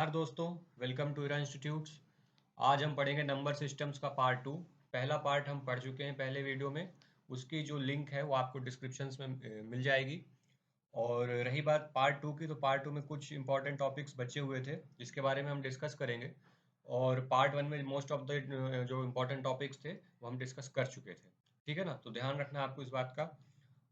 नमस्कार दोस्तों, welcome to Ira institutes. आज हम पढ़ेंगे नंबर सिस्टम्स का पार्ट 2। पहला पार्ट हम पढ़ चुके हैं पहले वीडियो में। उसकी जो लिंक है वो आपको डिस्क्रिप्शंस में मिल जाएगी। और रही बात पार्ट 2 की, तो पार्ट 2 में कुछ इंपॉर्टेंट टॉपिक्स बचे हुए थे जिसके बारे में हम डिस्कस करेंगे। और पार्ट 1 में मोस्ट ऑफ द जो इम्पोर्टेंट टॉपिक्स थे वो हम डिस्कस कर चुके थे। ठीक है ना, तो ध्यान रखना आपको इस बात का।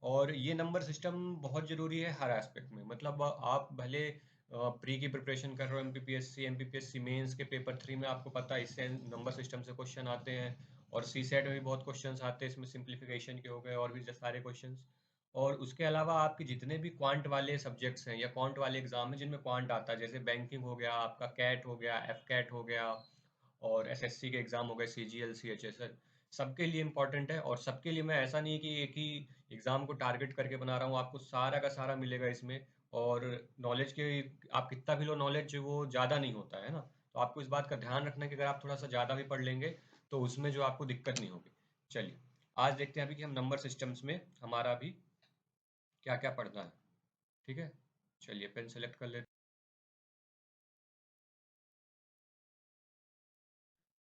और ये नंबर सिस्टम बहुत ज़रूरी है हर एस्पेक्ट में। मतलब आप भले प्री की प्रिपरेशन कर रहे हो, एमपीपीएससी एमपीपीएससी मेंस के पेपर 3 में आपको पता है इससे नंबर सिस्टम से क्वेश्चन आते हैं। और सी सेट में भी बहुत क्वेश्चंस आते हैं, इसमें सिंप्लीफिकेशन के हो गए और भी सारे क्वेश्चंस। और उसके अलावा आपके जितने भी क्वांट वाले सब्जेक्ट्स हैं या क्वांट वाले एग्जाम में जिनमें क्वांट आता है, जैसे बैंकिंग हो गया, आपका कैट हो गया, एफ कैट हो गया, और एसएससी के एग्जाम हो गए, सीजीएल सीएचएसएल, सबके लिए इम्पोर्टेंट है। और सबके लिए मैं ऐसा नहीं है कि एक ही एग्जाम को टारगेट करके बना रहा हूँ, आपको सारा का सारा मिलेगा इसमें। और नॉलेज के, आप कितना भी लो नॉलेज, वो ज़्यादा नहीं होता है ना। तो आपको इस बात का ध्यान रखना है कि अगर आप थोड़ा सा ज़्यादा भी पढ़ लेंगे तो उसमें जो आपको दिक्कत नहीं होगी। चलिए, आज देखते हैं अभी कि हम नंबर सिस्टम्स में हमारा अभी क्या क्या पढ़ना है। ठीक है, चलिए पेन सेलेक्ट कर लेते हैं।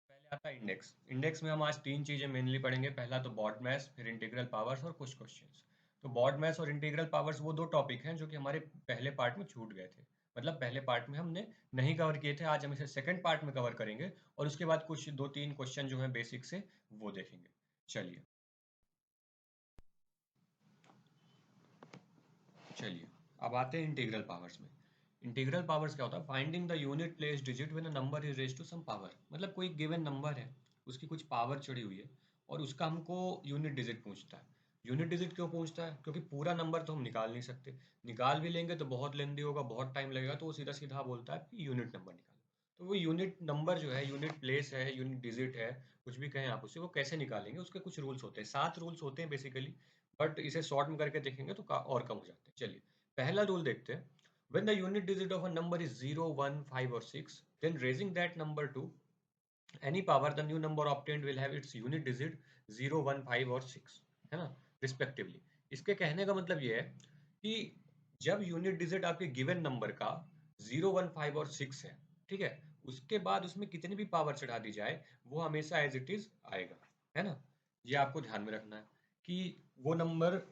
पहले आता है इंडेक्स। इंडेक्स में हम आज तीन चीज़ें मेनली पढ़ेंगे। पहला तो बॉड मैथ्स, फिर इंटीग्रल पावर्स और कुछ क्वेश्चंस। तो बॉड मैथ्स और इंटीग्रल पावर्स वो दो टॉपिक हैं जो कि हमारे पहले पार्ट में छूट गए थे। मतलब पहले पार्ट में हमने नहीं कवर किए थे, आज हम इसे सेकंड पार्ट में कवर करेंगे। और उसके बाद कुछ दो तीन क्वेश्चन जो हैं बेसिक से, वो देखेंगे। चलिए चलिए अब आते हैं इंटीग्रल पावर्स में। इंटीग्रल पावर्स क्या होता है? Finding the unit place digit when a number is raised to some power. मतलब कोई गिवन नंबर है, उसकी कुछ पावर चढ़ी हुई है और उसका हमको यूनिट डिजिट पूछता है। यूनिट डिजिट क्यों पूछता है? क्योंकि पूरा नंबर तो हम निकाल नहीं सकते। निकाल भी लेंगे तो बहुत लेंदी होगा, बहुत टाइम लगेगा, तो वो सीधा सीधा बोलता है कि यूनिट नंबर निकालो। तो वो यूनिट नंबर जो है, यूनिट प्लेस है, यूनिट डिजिट है, कुछ भी कहें आप उसे, वो कैसे निकालेंगे? उसके कुछ रूल्स होते हैं, 7 रूल्स होते हैं बेसिकली। बट इसे शॉर्ट में करके देखेंगे तो और कम हो जाते हैं। चलिए पहला रूल देखते हैं। When the unit digit of a number is 0, 1, 5 or 6, then raising that number to any power, the new number obtained will have its unit digit 0, 1, 5 और 6, है ना, रिस्पेक्टिवली। इसके कहने का मतलब ये है कि जब यूनिट डिजिट आपके गिवन नंबर का 0, 1, 5 और 6 है, ठीक है, उसके बाद उसमें कितनी भी पावर चढ़ा दी जाए वो हमेशा एज इट इज आएगा, है ना। ये आपको ध्यान में रखना है कि वो नंबर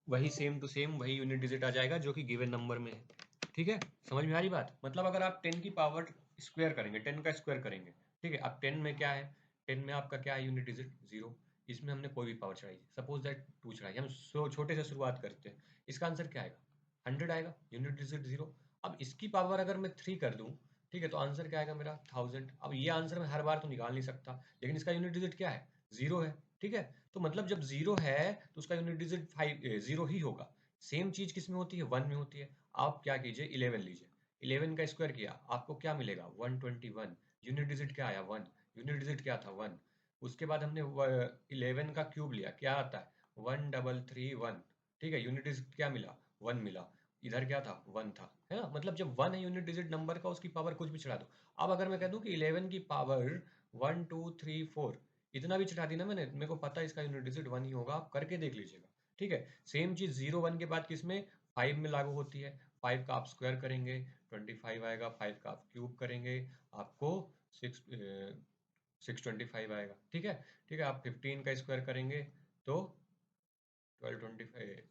वही सेम टू सेम वही यूनिट डिजिट आ जाएगा जो कि गिवन नंबर में है। ठीक है, समझ में आ रही बात? मतलब अगर आप 10 की पावर स्क्वायर करेंगे, 10 का स्क्वायर करेंगे, ठीक है, अब 10 में क्या है? 10 में आपका क्या है? Unit digit 0। इसमें हमने कोई भी पावर चढ़ाई, सपोज दैट 2 चढ़ाई, हम छोटे से शुरुआत करते हैं। इसका आंसर क्या आएगा? 100 आएगा, यूनिट डिजिट 0। अब इसकी पावर अगर मैं 3 कर दूं, ठीक है, तो आंसर क्या आएगा मेरा? 1000। अब ये आंसर मैं हर बार तो निकाल नहीं सकता, लेकिन इसका यूनिट डिजिट क्या है? 0 है। ठीक है, तो मतलब जब 0 है तो उसका यूनिट डिजिट 0 ही होगा। सेम चीज किस में होती है? 1 में होती है। आप क्या कीजिए, 11 लीजिए, 11 का स्क्वायर किया, आपको क्या मिलेगा? 121। यूनिट डिजिट क्या आया? 1। यूनिट डिजिट क्या था? 1। उसके बाद हमने 11 का क्यूब लिया, क्या आता है? 1331। ठीक है, यूनिट डिजिट क्या मिला? 1 मिला। इधर क्या था? 1 था, है ना। मतलब जब 1 है यूनिट डिजिट नंबर का, उसकी पावर कुछ भी चढ़ा दो। अब अगर मैं कह दूं कि 11 की पावर 1 2 3 4, इतना भी चढ़ा दी ना मैंने, मेरे को पता है इसका यूनिट डिजिट 1 ही होगा, आप करके देख लीजिएगा। ठीक है, सेम चीज 0 1 के बाद किसमें? 5 में लागू होती है। 5 का आप स्क्वायर करेंगे, 25 आएगा। 5 का आप क्यूब करेंगे, आपको 625 आएगा। ठीक है, ठीक है, आप 15 का स्क्वायर करेंगे तो 1225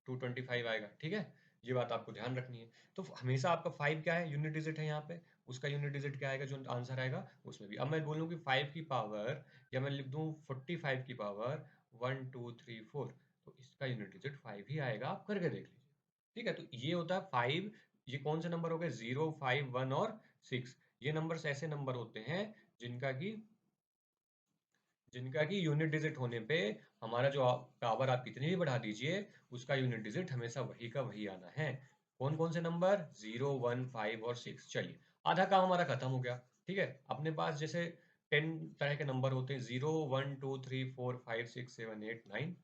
225 आएगा। ठीक है, ये बात आपको ध्यान रखनी है। तो हमेशा आपका 5 क्या है? यूनिट डिजिट है यहाँ पे, उसका यूनिट डिजिट क्या आएगा? जो आंसर आएगा उसमें भी। अब मैं बोलूँ कि 5 की पावर, या मैं लिख दूँ 45 की पावर 1 2 3 4, तो इसका यूनिट डिजिट 5 ही आएगा, आप करके देख लीजिए। ठीक है, तो ये होता है 5। ये कौन से नंबर हो गए? 0 5 1 और 6। ये नंबर्स ऐसे नंबर होते हैं जिनका कि जिनका कि यूनिट डिजिट होने पे हमारा जो पावर आप कितनी भी बढ़ा दीजिए, उसका यूनिट डिजिट हमेशा वही का वही आना है। कौन कौन से नंबर? 0 1 5 और 6। चलिए, आधा काम हमारा खत्म हो गया। ठीक है, अपने पास जैसे 10 तरह के नंबर होते हैं, 0 1 2 3 4 5 6 7 8 9,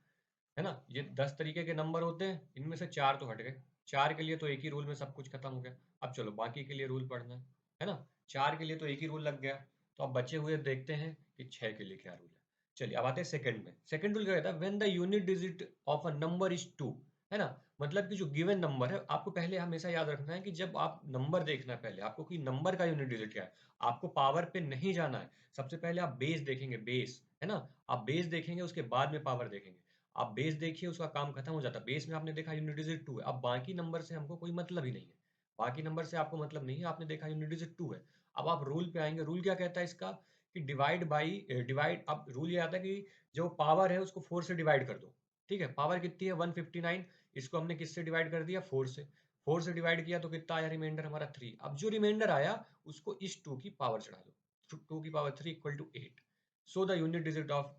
है ना। ये 10 तरीके के नंबर होते हैं, इनमें से 4 तो हट गए। 4 के लिए तो एक ही रूल में सब कुछ खत्म हो गया। अब चलो बाकी के लिए रूल पढ़ना है ना। 4 के लिए तो एक ही रूल लग गया। तो अब बचे हुए देखते हैं कि 6 के लिए क्या रूल है। चलिए अब आते हैं सेकंड में। सेकंड रूल क्या कहता है? When the unit digit of a number is 2, है ना? मतलब कि जो गिवन नंबर है, आपको पहले हमेशा याद रखना है कि जब आप नंबर देखना है, पहले आपको कि नंबर का यूनिट डिजिट क्या है, आपको पावर पे नहीं जाना है। सबसे पहले आप बेस देखेंगे, बेस, है ना? आप बेस देखेंगे, उसके बाद में पावर देखेंगे। आप बेस देखिए, उसका काम खत्म हो जाता है। बेस में आपने देखा यूनिट डिजिट 2 है, अब बाकी नंबर से हमको कोई मतलब ही नहीं है। बाकी नंबर से आपको मतलब नहीं है, आपने देखा यूनिट डिजिट 2 है। अब आप रूल पे आएंगे, रूल क्या कहता है इसका कि डिवाइड बाई डिवाइड, अब रूल ये आता है कि जो पावर है उसको 4 से डिवाइड कर दो। ठीक है, पावर कितनी है 159, इसको हमने किससे डिवाइड कर दिया 4 से। 4 से डिवाइड किया तो कितना आया रिमाइंडर हमारा 3। अब जो रिमाइंडर आया उसको इस 2 की पावर चढ़ा दो, 2 की power 3 equal to 8। So the unit digit of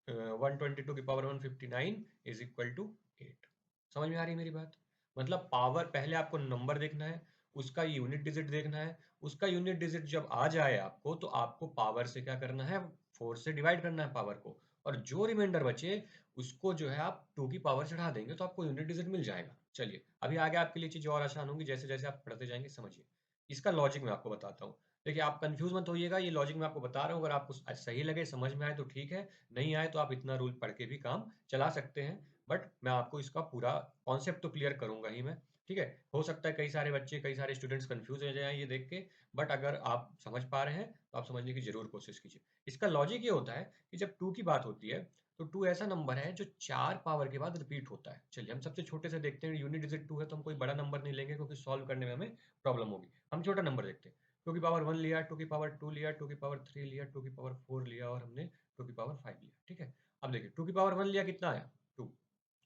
122 की पावर 159 इज इक्वल टू 8। समझ में आ रही है मेरी बात? मतलब पावर, पहले आपको नंबर देखना है, उसका यूनिट डिजिट देखना है, उसका यूनिट डिजिट जब आ जाए आपको तो आपको पावर से क्या करना है, 4 से डिवाइड करना है पावर को, और जो रिमाइंडर बचे उसको जो है आप 2 की पावर चढ़ा देंगे तो आपको यूनिट डिजिट मिल जाएगा। चलिए अभी आगे आपके लिए चीज़ और आसान होंगी, जैसे जैसे आप पढ़ते जाएंगे समझिए। इसका लॉजिक मैं आपको बताता हूँ। देखिए आप कंफ्यूज मत होइएगा, ये लॉजिक मैं आपको बता रहा हूँ, अगर आपको सही लगे, समझ में आए तो ठीक है, नहीं आए तो आप इतना रूल पढ़ के भी काम चला सकते हैं। बट मैं आपको इसका पूरा कॉन्सेप्ट तो क्लियर करूंगा ही मैं। ठीक है, हो सकता है कई सारे बच्चे, कई सारे स्टूडेंट्स कंफ्यूज हो जाएं ये देख के, बट अगर आप समझ पा रहे हैं तो आप समझने की जरूर कोशिश कीजिए। इसका लॉजिक ये होता है कि जब 2 की बात होती है तो 2 ऐसा नंबर है जो 4 पावर के बाद रिपीट होता है। चलिए हम सबसे छोटे से देखते हैं, यूनिट डिजिट 2 है तो हम कोई बड़ा नंबर नहीं लेंगे क्योंकि सॉल्व करने में हमें प्रॉब्लम होगी। हम छोटा नंबर देखते हैं। 2 की पावर 1 लिया, 2 की पावर 2 लिया, 2 की पावर 3 लिया, 2 की पावर 4 लिया और हमने 2 की पावर 5 लिया। ठीक है, अब देखिए 2 की पावर 1 लिया, कितना आया 2,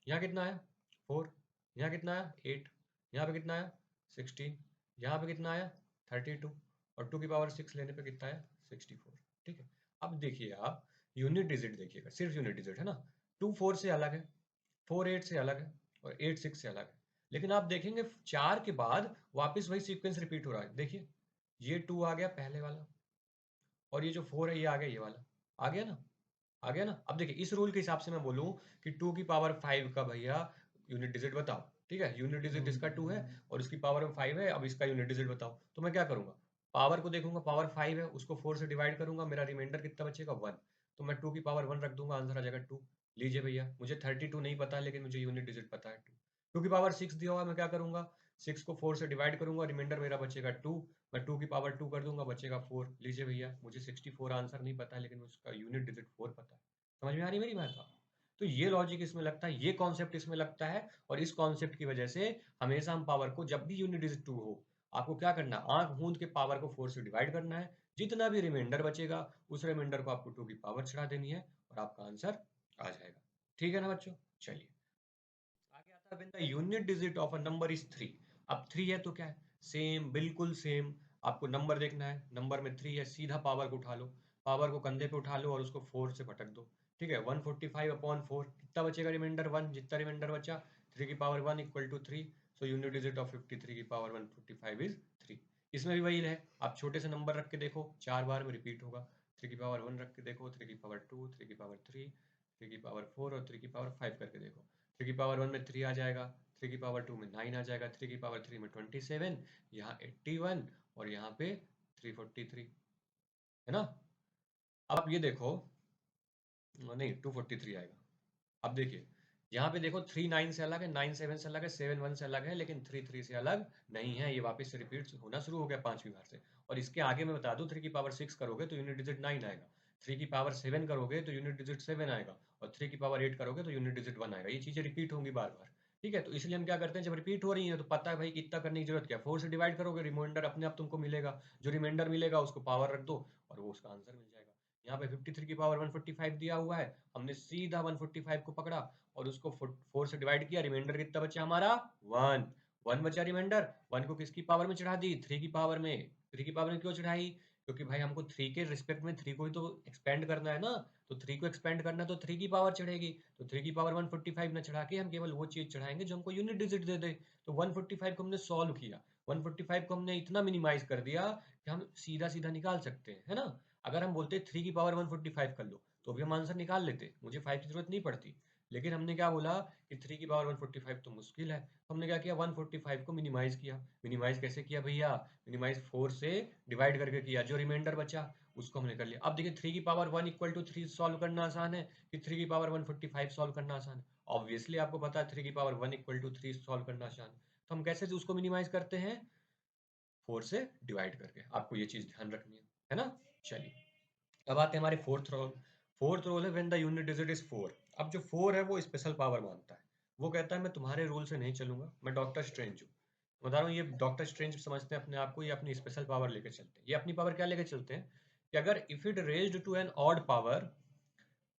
यहाँ कितना आया 4, यहाँ कितना आया 8, यहाँ पे कितना आया 16, यहाँ पे कितना आया 32, और 2 की पावर 6 लेने पे कितना आया 64। ठीक है, अब देखिए आप यूनिट डिजिट देखिएगा, सिर्फ यूनिट डिजिट है ना। 2 4 से अलग है, 4 8 से अलग है, और 8 6 से अलग है। लेकिन आप देखेंगे 4 के बाद वापस वही सीक्वेंस रिपीट हो रहा है। देखिए ये 2 आ गया पहले वाला, और ये जो 4 है ये आ गया, ये वाला आ गया ना, आ गया ना। अब देखिए इस रूल के हिसाब से मैं बोलूं कि 2 की पावर 5 का भैया यूनिट डिजिट बताओ। ठीक है, यूनिट डिजिट इसका 2 है और इसकी पावर में 5 है, अब इसका यूनिट डिजिट बताओ। तो मैं क्या करूंगा, पावर को देखूंगा, पावर 5 है उसको 4 से डिवाइड करूंगा, मेरा रिमाइंडर कितना बचेगा 1। तो मैं 2 की पावर 1 रख दूंगा, आंसर आ जाएगा 2। लीजिए भैया, मुझे 32 नहीं पता लेकिन मुझे यूनिट डिजिट पता है 2। 2 की पावर 6 दिया हुआ, मैं क्या करूंगा, 6 को 4 से डिवाइड करूंगा, रिमाइंडर मेरा बचेगा 2। मैं 2 की पावर 2 कर दूंगा, बचेगा 4। लीजिए भैया, मुझे 64 आंसर नहीं पता है लेकिन उसका यूनिट डिजिट 4 पता है। समझ में आ रही है मेरी बात? तो ये लॉजिक इसमें लगता है, ये कॉन्सेप्ट इसमें लगता है, और इस कॉन्सेप्ट की वजह से हमेशा हम पावर को, जब भी यूनिट डिजिट 2 हो, आपको क्या करना है, आंख मूंद के पावर को 4 से डिवाइड करना है। जितना भी रिमाइंडर बचेगा उस रिमाइंडर को आपको 2 की पावर चढ़ा देनी है और आपका आंसर आ जाएगा। ठीक है ना बच्चों? चलिए आगे आता है, when the unit digit of a number is 3। अब 3 है तो क्या है, सेम, बिल्कुल सेम। आपको नंबर देखना है, नंबर में 3 है, सीधा पावर को उठा लो, पावर को कंधे पे उठा लो और उसको 4 से भटक दो। ठीक है, 145 अपॉन 4 कितना बचेगा रिमाइंडर 1, जितना रिमाइंडर बचा 3 की power 1 equal to 3। So unit digit of 53 की पावर 145 इज 3। इसमें भी वही है, आप छोटे से नंबर रख के देखो 4 बार में रिपीट होगा। 3 की पावर 1 रख के देखो, 3 की पावर 2, 3 की पावर 3, 3 की पावर 4 और 3 की पावर 5 करके देखो। 3 की पावर 1 में 3 आ जाएगा, 3 की पावर 2 में 9 आ जाएगा, 3 की पावर 3 में 27, यहाँ 81 और यहाँ पे 343, है ना। अब आप ये देखो, नहीं 243 आएगा। अब देखिए यहाँ पे देखो 3 9 से अलग है, 9 7 से अलग है, 7 1 से अलग है, लेकिन 3 3 से अलग नहीं है। ये वापस से रिपीट होना शुरू हो गया 5वीं बार से। और इसके आगे मैं बता दूं, 3 की पावर 6 करोगे तो यूनिट डिजिट 9 आएगा, 3 की पावर 7 करोगे तो यूनिट डिजिट 7 आएगा, और 3 की पावर 8 करोगे तो यूनिट डिजिट 1 आएगा। ये चीजें रिपीट होंगी बार बार। ठीक है, तो इसलिए हम क्या करते हैं, जब रिपीट हो रही है तो पता है भाई कि इतना करने की जरूरत क्या है, 4 से डिवाइड करोगे, रिमाइंडर अपने आप तुमको मिलेगा, जो रिमाइंडर मिलेगा उसको पावर रख दो और वो उसका आंसर मिल जाएगा। यहाँ पे 53 की पावर 145 दिया हुआ है, हमने सीधा 145 को पकड़ा और उसको 4 से डिवाइड किया, रिमाइंडर कितना बचा हमारा 1। 1 बचा रिमाइंडर, 1 को किसकी पावर में चढ़ा दी, 3 की पावर में। 3 की पावर में क्यों चढ़ाई, क्योंकि भाई हमको 3 के रिस्पेक्ट में 3 को ही तो एक्सपेंड करना है ना, तो 3 को एक्सपेंड करना है तो 3 की पावर चढ़ेगी। तो 3 की पावर 145 ना चढ़ा के हम केवल वो चीज चढ़ाएंगे जो हमको यूनिट डिजिट दे दे। तो 145 को हमने सॉल्व किया, 145 को हमने इतना मिनिमाइज कर दिया कि हम सीधा सीधा निकाल सकते हैं, है ना। अगर हम बोलते 3 की पावर 145 कर लो तो भी हम आंसर निकाल लेते, मुझे 5 की जरूरत नहीं पड़ती। लेकिन हमने क्या बोला कि 3 की पावर 145 तो मुश्किल है, तो हमने क्या किया 145 को मिनिमाइज किया। मिनिमाइज कैसे किया भैया, मिनिमाइज 4 से डिवाइड करके किया, जो रिमाइंडर बचा उसको हमने कर लिया। अब देखिए 3 की पावर 1 इक्वल टू 3 सॉल्व करना आसान है कि 3 की पावर 145 सॉल्व करना आसान है। ऑब्वियसली आपको पता है 3 की पावर 1 इक्वल टू 3 सॉल्व करना आसान है। तो हम कैसे उसको मिनिमाइज करते हैं? 4 से डिवाइड करके। आपको ये चीज़ ध्यान रखनी है ना? चलिए, अब आते हैं हमारे फोर्थ रूल। फोर्थ रूल है when the unit digit is 4। अब जो 4 है वो स्पेशल पावर मानता है। वो कहता है मैं तुम्हारे रूल से नहीं चलूंगा, मैं डॉक्टर स्ट्रेंज हूँ। बता रहा हूँ, ये डॉक्टर स्ट्रेंज समझते हैं अपने आप को, ये अपनी स्पेशल पावर लेके चलते हैं। ये अपनी पावर क्या लेके चलते हैं कि अगर if it raised to an odd power,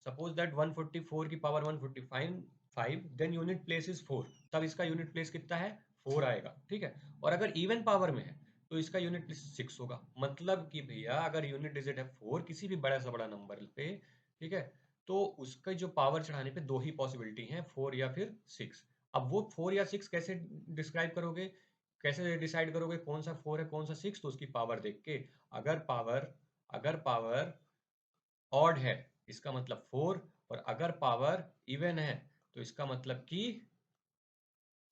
suppose that 144 की power 145 then unit place is 4, तब इसका यूनिट प्लेस कितना है? 4 आएगा। ठीक है, और अगर इवन पावर में है तो इसका यूनिट प्लेस 6 होगा। मतलब कि भैया अगर यूनिट डिजिट है 4 किसी भी बड़ा से बड़ा नंबर पे, ठीक है, तो उसका जो पावर चढ़ाने पे दो ही पॉसिबिलिटी है, 4 या फिर 6। अब वो 4 या 6 कैसे डिस्क्राइब करोगे, कैसे डिसाइड करोगे कौन सा 4 है कौन सा 6? तो उसकी पावर देख के। अगर पावर ऑड है इसका मतलब 4, और अगर पावर इवन है तो इसका मतलब कि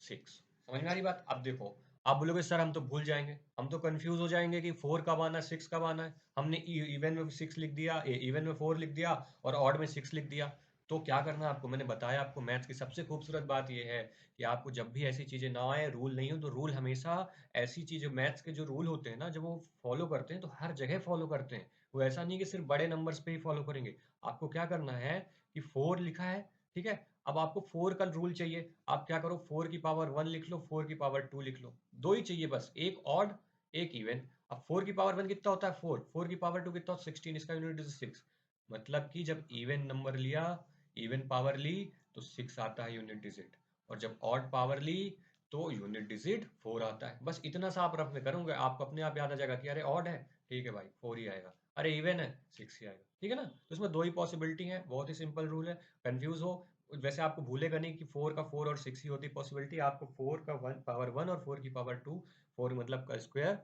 6। समझ में आ रही बात? अब देखो, आप बोलोगे सर हम तो भूल जाएंगे, हम तो कंफ्यूज हो जाएंगे कि 4 कब आना है 6 कब आना है। हमने इवन में 6 लिख दिया, इवन में 4 लिख दिया और ऑड में 6 लिख दिया। तो क्या करना है आपको? मैंने बताया आपको, मैथ्स की सबसे खूबसूरत बात यह है कि आपको जब भी ऐसी चीजें ना आए, रूल नहीं हो, तो रूल हमेशा ऐसी चीजें, मैथ्स के जो रूल होते हैं ना, जब वो फॉलो करते हैं तो हर जगह फॉलो करते हैं। वो ऐसा नहीं कि सिर्फ बड़े नंबर्स पे ही फॉलो करेंगे। आपको क्या करना है कि 4 लिखा है, ठीक है, अब आपको 4 का रूल चाहिए। आप क्या करो, 4 की पावर 1 लिख लो, 4 की पावर 2 लिख लो। दो ही चाहिए बस, एक ऑड एक इवन। अब 4 की पावर 1 कितना होता है? 4। 4 की पावर 2 कितना होता है? 16। इसका यूनिट डिजिट 6। मतलब कि जब इवन नंबर लिया, इवन पावर ली, तो 6 आता है यूनिट डिजिट। और जब ऑड पावर ली तो यूनिट डिजिट 4 आता है। बस इतना सा आप रफ में करोगे, आपको अपने आप याद आ जाएगा कि अरे ऑड है, ठीक है भाई 4 ही आएगा, अरे इवन है 6 ही आएगा। ठीक है ना? तो इसमें दो ही पॉसिबिलिटी है, बहुत ही सिंपल रूल है। कंफ्यूज हो, वैसे आपको भूलेगा नहीं कि 4 का 4 और 6 ही होती पॉसिबिलिटी। आपको 4 का 1 पावर 1 और 4 की पावर 2, 4 मतलब का स्क्वायर,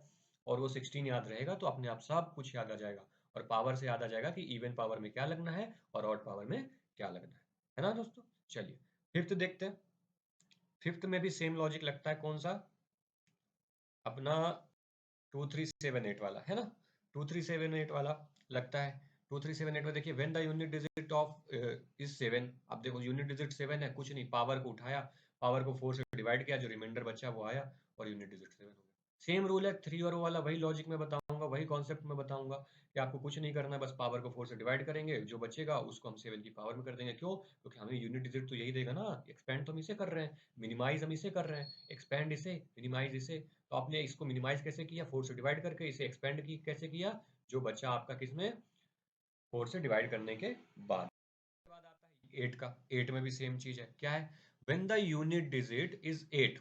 और वो 16 याद रहेगा तो अपने आप सब कुछ याद आ जाएगा। और पावर से याद आ जाएगा कि इवन पावर में क्या लगना है और ऑड पावर में क्या लगना है ना दोस्तों? चलिए, फिफ्थ देखते हैं। फिफ्थ में भी सेम लॉजिक लगता है। कौन सा? अपना 2378 वाला है ना, 2378 वाला लगता है। 2378 में देखिए, when the unit digit of is 7। अब देखो यूनिट डिजिट 7 है, कुछ नहीं, पावर को उठाया, पावर को 4 से डिवाइड किया, जो रिमाइंडर बचा वो आया और यूनिट डिजिट 7 हो गया। सेम रूल है 3 और वाला, वही लॉजिक में बताऊंगा, वही कॉन्सेप्ट में बताऊंगा कि आपको कुछ नहीं करना है, बस पावर को 4 से डिवाइड करेंगे, जो बचेगा उसको हम 7 की पावर में कर देंगे। क्यों? क्योंकि हमें यूनिट डिजिट तो यही देगा ना, एक्सपेंड तो हम इसे कर रहे हैं, मिनिमाइज हम इसे कर रहे हैं, एक्सपेंड इसे, मिनिमाइज इसे। तो आपने इसको मिनिमाइज कैसे किया? 4 से डिवाइड करके। इसे एक्सपेंड की कैसे किया? जो बचा आपका किसमें? 4 से डिवाइड करने के बाद। बाद आता है 8 का। 8 में भी सेम चीज है, क्या है? When the unit digit is 8,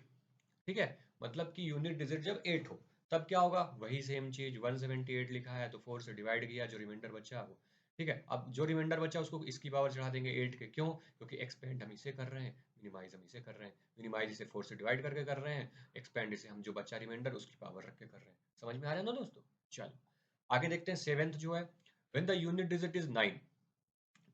ठीक है, मतलब कि यूनिट डिजिट जब 8 हो तब क्या होगा? वही सेम चीज, 178 लिखा है तो 4 से डिवाइड किया, जो रिमाइंडर बचा वो, ठीक है। अब जो रिमाइंडर बचा उसको इसकी पावर चढ़ा देंगे 8 के। क्यों? क्योंकि एक्सपेंड हम इसे कर रहे हैं, मिनिमाइज हम इसे कर रहे हैं। मिनिमाइज इसे 4 से डिवाइड करके कर रहे हैं, एक्सपेंड इसे हम जो बचा रिमाइंडर उसकी पावर रख के कर रहे हैं। समझ में आ रहा है ना दोस्तों? चलो आगे देखते हैं। सेवेंथ जो है, when the unit digit is 9।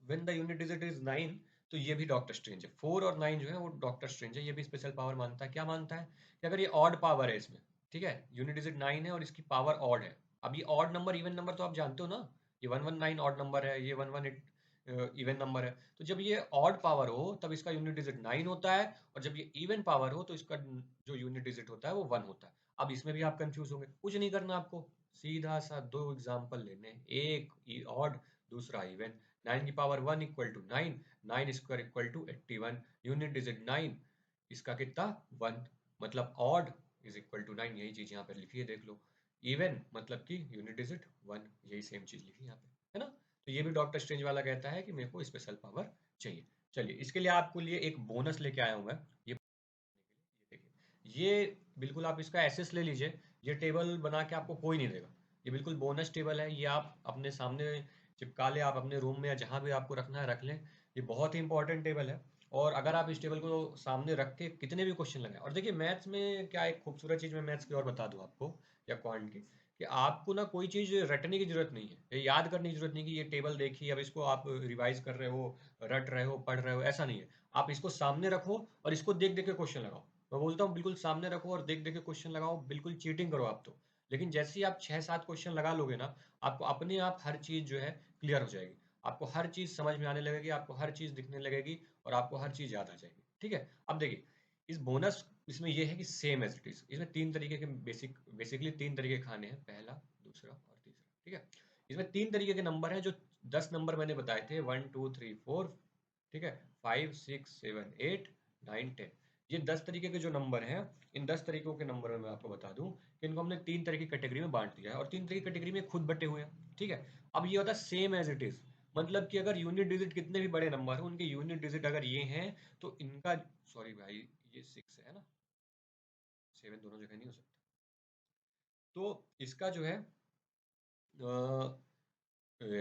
When the unit digit is 9, तो ये भी डॉक्टर स्ट्रेंज है। 4 और 9 जो है वो डॉक्टर स्ट्रेंज है, ये भी स्पेशल पावर मानता है। क्या मानता है? कि अगर ये ऑड पावर है इसमें, ठीक है, यूनिट डिजिट 9 है और इसकी पावर ऑड है। अब ये ऑड नंबर इवन नंबर तो आप जानते हो ना, ये 119 ऑड नंबर है, ये 118 इवन नंबर है। तो जब ये ऑड पावर हो तब इसका यूनिट डिजिट 9 होता है, और जब ये इवन पावर हो तो इसका जो यूनिट डिजिट होता है वो 1 होता है। अब इसमें भी आप कंफ्यूज होंगे, कुछ नहीं करना आपको, सीधा सा दो एग्जांपल लेने, एक ऑड दूसरा इवन। 9 की power 1 equal to 9, 9 square equal to 81, unit digit 9, इसका कितना? 1, मतलब ऑड इज इक्वल टू 9। यही चीज यहाँ पर लिखी है, देख लो। इवन मतलब कि यूनिट डिजिट 1, यही सेम चीज लिखी है यहाँ पे, है ना? तो ये भी डॉक्टर स्ट्रेंज वाला कहता है कि मेरे को स्पेशल पावर चाहिए। चलिए, इसके लिए आपको लिए एक बोनस लेके आया हूँ मैं। ये देखिए, ये बिल्कुल आप इसका एसेस ले लीजिए। ये टेबल बना के आपको कोई नहीं देगा, ये बिल्कुल बोनस टेबल है। ये आप अपने सामने चिपका ले, आप अपने रूम में या जहाँ भी आपको रखना है रख लें। ये बहुत ही इंपॉर्टेंट टेबल है, और अगर आप इस टेबल को सामने रख के कितने भी क्वेश्चन लगाएं। और देखिए मैथ्स में क्या एक खूबसूरत चीज़ मैं मैथ्स की और बता दूं आपको, या क्वांट की, कि आपको ना कोई चीज़ रटने की जरूरत नहीं है, ये याद करने की जरूरत नहीं कि ये टेबल देखी अब इसको आप रिवाइज कर रहे हो, रट रहे हो, पढ़ रहे हो, ऐसा नहीं है। आप इसको सामने रखो और इसको देख देख के क्वेश्चन लगाओ। मैं बोलता हूँ बिल्कुल सामने रखो और देख देख के क्वेश्चन लगाओ, बिल्कुल चीटिंग करो आप तो। लेकिन जैसे ही आप 6-7 क्वेश्चन लगा लोगे ना, आपको अपने आप हर चीज़ जो है क्लियर हो जाएगी। आपको हर चीज़ समझ में आने लगेगी, आपको हर चीज़ दिखने लगेगी और आपको हर चीज़ याद आ जाएगी। ठीक है, अब देखिए इस बोनस इसमें ये है कि सेम एज इट इज, इसमें 3 तरीके के बेसिकली 3 तरीके के खाने हैं, पहला, दूसरा और तीसरा। ठीक है, इसमें 3 तरीके के नंबर हैं, जो 10 नंबर मैंने बताए थे, 1 2 3 4, ठीक है, 5 6 7 8 9 10। ये 10 तरीके के जो नंबर हैं, इन 10 तरीकों के नंबर में मैं आपको बता दूं कि इनको हमने 3 तरह की कैटेगरी में बांट दिया है और 3 तरह की कैटेगरी में खुद बटे हुए हैं। ठीक है, अब ये होता है सेम एज इट इज, मतलब कि अगर यूनिट डिजिट कितने भी बड़े नंबर हैं, उनके यूनिट डिजिट अगर ये हैं तो इनका, सॉरी भाई ये 6 है ना, 7 दोनों जगह नहीं हो सकता, तो इसका जो है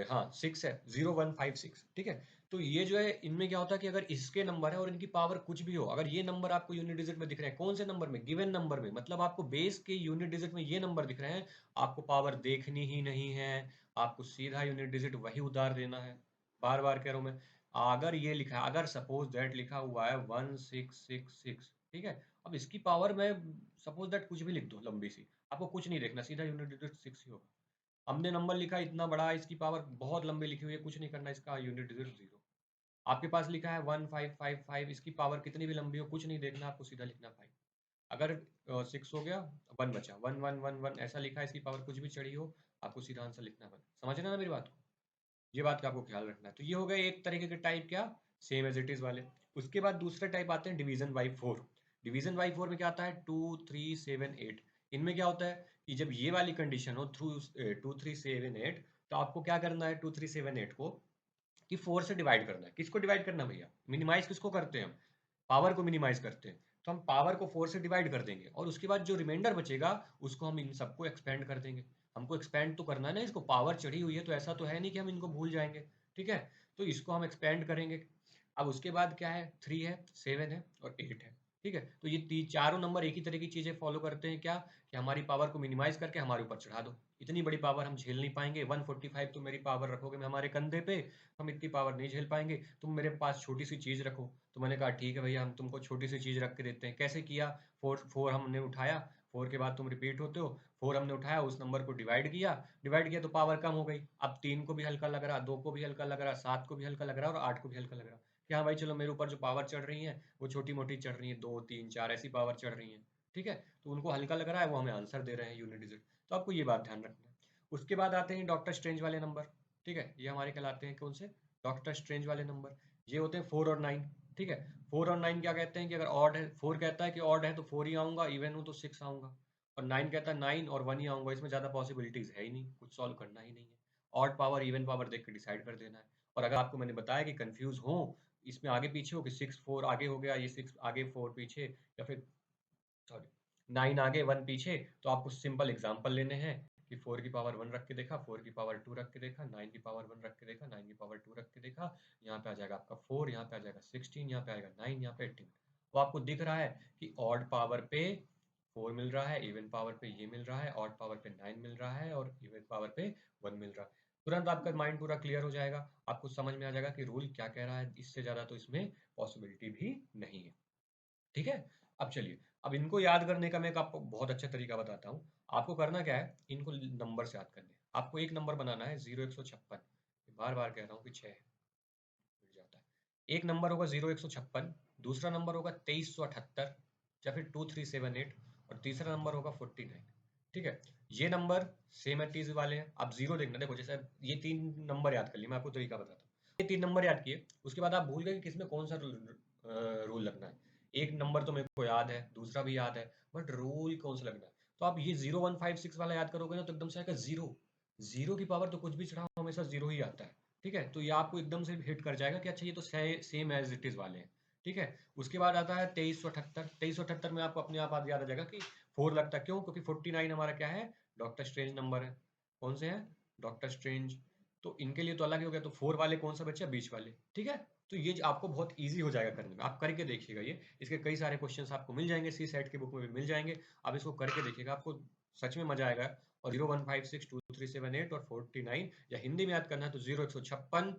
हाँ 6 है, 0156। ठीक है, तो ये जो है इनमें क्या होता है कि अगर इसके नंबर है और इनकी पावर कुछ भी हो, अगर ये नंबर आपको यूनिट डिजिट में दिख रहे हैं, कौन से नंबर में, गिवन नंबर में, मतलब आपको बेस के यूनिट डिजिट में ये नंबर दिख रहे हैं, आपको पावर देखनी ही नहीं है, आपको सीधा यूनिट डिजिट वही उतार देना है। बार बार कह रहा हूँ मैं, अगर ये लिखा है, अगर सपोज दैट लिखा हुआ है 1666, ठीक है, अब इसकी पावर में सपोज दैट कुछ भी लिख दो लंबी सी, आपको कुछ नहीं देखना, सीधा यूनिट डिजिट 6 ही होगा। हमने नंबर लिखा इतना बड़ा, इसकी पावर बहुत लंबी लिखी हुई है, कुछ नहीं करना, इसका यूनिट डिजिट 0। आपके पास लिखा है 1555, इसकी पावर कितनी भी लंबी हो, कुछ नहीं देखना, आपको सीधा लिखना 5। अगर 6 हो गया, 1 बचा, 1111 ऐसा लिखा है, इसकी पावर कुछ भी चढ़ी हो, आपको सीधा आंसर लिखना है 1। समझ रहे ना मेरी बात को, ये बात का आपको ख्याल रखना है। तो ये हो गए एक तरीके के टाइप, क्या, सेम एज इट इज वाले। उसके बाद दूसरे टाइप आते हैं डिवीजन बाई 4। डिवीजन बाई 4 में क्या आता है, 2 3 7 8। इनमें क्या होता है कि जब ये वाली कंडीशन हो थ्रू 2 3 7 8, तो आपको क्या करना है 2 3 7 8 को कि 4 से डिवाइड करना है। किसको डिवाइड करना है भैया, मिनिमाइज किसको करते हैं हम, पावर को मिनिमाइज करते हैं। तो हम पावर को 4 से डिवाइड कर देंगे और उसके बाद जो रिमाइंडर बचेगा उसको हम इन सबको एक्सपेंड कर देंगे। हमको एक्सपेंड तो करना है ना, इसको पावर चढ़ी हुई है तो ऐसा तो है नहीं कि हम इनको भूल जाएंगे। ठीक है, तो इसको हम एक्सपेंड करेंगे। अब उसके बाद क्या है, 3 है, 7 है और 8 है। ठीक है, तो ये चारों नंबर एक ही तरह की चीजें फॉलो करते हैं, क्या कि हमारी पावर को मिनिमाइज करके हमारे ऊपर चढ़ा दो। इतनी बड़ी पावर हम झेल नहीं पाएंगे, 145 तो मेरी पावर रखोगे मैं हमारे कंधे पे, हम इतनी पावर नहीं झेल पाएंगे, तुम मेरे पास छोटी सी चीज रखो। तो मैंने कहा ठीक है भैया, हम तुमको छोटी सी चीज रख के देते हैं। कैसे किया, 4 हमने उठाया, 4 के बाद तुम रिपीट होते हो, 4 हमने उठाया, उस नंबर को डिवाइड किया तो पावर कम हो गई। अब 3 को भी हल्का लग रहा, 2 को भी हल्का लग रहा, 7 को भी हल्का लग रहा और 8 को भी हल्का लग रहा कि हाँ भाई चलो मेरे ऊपर जो पावर चढ़ रही है वो छोटी मोटी चढ़ रही है, 2 3 4 ऐसी पावर चढ़ रही है। ठीक है, तो उनको हल्का लग रहा है, वो हमें आंसर दे रहे हैं यूनिट डिजिट। तो आपको ये बात ध्यान रखना है। उसके बाद आते हैं डॉक्टर स्ट्रेंज वाले नंबर। ठीक है, ये हमारे कहलाते हैं कौन से, डॉक्टर स्ट्रेंज वाले नंबर। ये होते हैं 4 और 9। ठीक है, 4 और 9 क्या कहते हैं कि अगर ऑड है, 4 कहता है कि ऑड है तो 4 ही आऊंगा, इवन हूँ तो 6 आऊंगा, और 9 कहता है 9 और 1 ही आऊंगा, इसमें ज़्यादा पॉसिबिलिटीज है ही नहीं, कुछ सॉल्व करना ही नहीं है। ऑड पावर इवन पावर देख के डिसाइड कर देना है। और अगर आपको मैंने बताया कि कंफ्यूज हो इसमें आगे पीछे हो कि 6 4 आगे हो गया, ये 6 आगे 4 पीछे, या फिर सॉरी 9 आगे 1 पीछे, तो आपको सिंपल एग्जांपल लेने हैं कि 4 की पावर 1 रख के देखा, 4 की पावर 2 रख के देखा, 9 की पावर 1 रख के देखा, 9 की पावर 2 रख के देखा, यहाँ पे आ जाएगा आपका 4, यहाँ पे आ जाएगा 16, यहाँ पे आएगा 9, यहाँ पे 18। तो आपको दिख रहा है कि ऑड पावर पे 4 मिल रहा है, इवन पावर पे ये मिल रहा है, ऑड पावर पे 9 मिल रहा है और इवन पावर पे 1 मिल रहा है। तुरंत आपका माइंड पूरा क्लियर हो जाएगा, आपको समझ में आ जाएगा कि रूल क्या कह रहा है, इससे ज़्यादा तो इसमें पॉसिबिलिटी भी नहीं है। ठीक है, अब चलिए, अब इनको याद करने का मैं एक आपको बहुत अच्छा तरीका बताता हूँ। आपको करना क्या है, इनको नंबर से याद करने हैं। आपको एक नंबर बनाना है 0156, बार बार कह रहा हूँ कि 6 मिल जाता है। एक नंबर होगा 0156, दूसरा नंबर होगा 2378 या फिर 2378, और तीसरा नंबर होगा 49। ठीक है, ये नंबर सेम एटीज वाले हैं। आप जीरो देखना, देखो जैसे ये 3 नंबर याद कर लिए, मैं आपको तरीका बताता हूँ। ये 3 नंबर याद किए, उसके बाद आप भूल गए कि किसमें कौन सा रूल लगना है। एक नंबर तो मेरे को याद है, दूसरा भी याद है, बट रूल कौन सा लगना है। तो आप ये 0156 वाला याद करोगे ना तो एकदम से आएगा जीरो। जीरो की पावर तो कुछ भी चढ़ाओ हमेशा जीरो ही आता है। ठीक है, तो ये आपको एकदम से हिट कर जाएगा कि अच्छा ये तो सेम एज इट इज वाले हैं। ठीक है, उसके बाद आता है 2378। 2378 में आपको अपने आप याद आ जाएगा कि 4 लगता है, क्यों, क्योंकि 49 हमारा क्या है, डॉक्टर स्ट्रेंज नंबर है। कौन से हैं, डॉक्टर स्ट्रेंज। तो इनके लिए तो अलग ही हो गया, तो 4 वाले कौन सा बच्चा, बीच वाले। ठीक है, तो ये आपको बहुत ईजी हो जाएगा करने में, आप करके देखिएगा। ये इसके कई सारे क्वेश्चंस आपको मिल जाएंगे, सी सेट की बुक में भी मिल जाएंगे। आप इसको करके देखिएगा, आपको सच में मजा आएगा। और 01562378 और 49, या हिंदी में याद करना है तो 0156,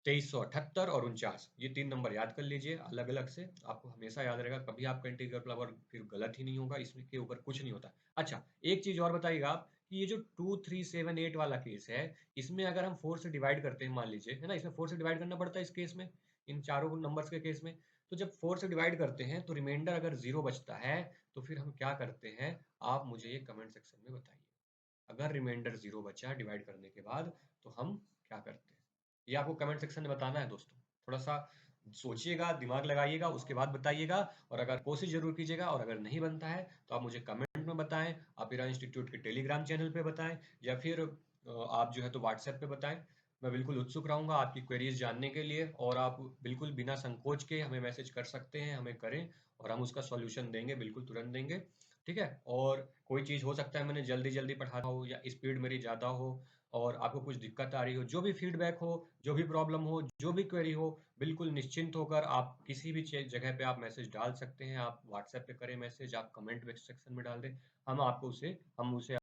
2378 और 49, ये 3 नंबर याद कर लीजिए अलग अलग से, आपको हमेशा याद रहेगा, कभी आपका इंटीग्रल पावर फिर गलत ही नहीं होगा, इसमें के ऊपर कुछ नहीं होता। अच्छा, एक चीज और बताइएगा आप कि ये जो 2378 वाला केस है, इसमें अगर हम 4 से डिवाइड करते हैं, मान लीजिए, है ना, इसमें 4 से डिवाइड करना पड़ता है इस केस में, इन चारों नंबर्स के केस में। तो जब 4 से डिवाइड करते हैं तो रिमाइंडर अगर 0 बचता है, तो फिर हम क्या करते हैं, आप मुझे ये कमेंट सेक्शन में बताइए। अगर रिमाइंडर 0 बचा डिवाइड करने के बाद, तो हम क्या करते हैं, ये आपको कमेंट सेक्शन में बताना है दोस्तों। थोड़ा सा सोचिएगा, दिमाग लगाइएगा, उसके बाद बताइएगा, और अगर कोशिश जरूर कीजिएगा, और अगर नहीं बनता है तो आप मुझे कमेंट में बताएं, आप इरा इंस्टीट्यूट के टेलीग्राम चैनल पे बताएं, या फिर आप जो है तो व्हाट्सएप पे बताएं। मैं बिल्कुल उत्सुक रहूंगा आपकी क्वेरीज जानने के लिए, और आप बिल्कुल बिना संकोच के हमें मैसेज कर सकते हैं, हमें करें, और हम उसका सॉल्यूशन देंगे, बिल्कुल तुरंत देंगे। ठीक है, और कोई चीज़ हो सकता है मैंने जल्दी जल्दी पढ़ाता हो, या स्पीड मेरी ज़्यादा हो, और आपको कुछ दिक्कत आ रही हो, जो भी फीडबैक हो, जो भी प्रॉब्लम हो, जो भी क्वेरी हो, बिल्कुल निश्चिंत होकर आप किसी भी जगह पे आप मैसेज डाल सकते हैं। आप व्हाट्सएप पे करें मैसेज, आप कमेंट सेक्शन में डाल दें, हम उसे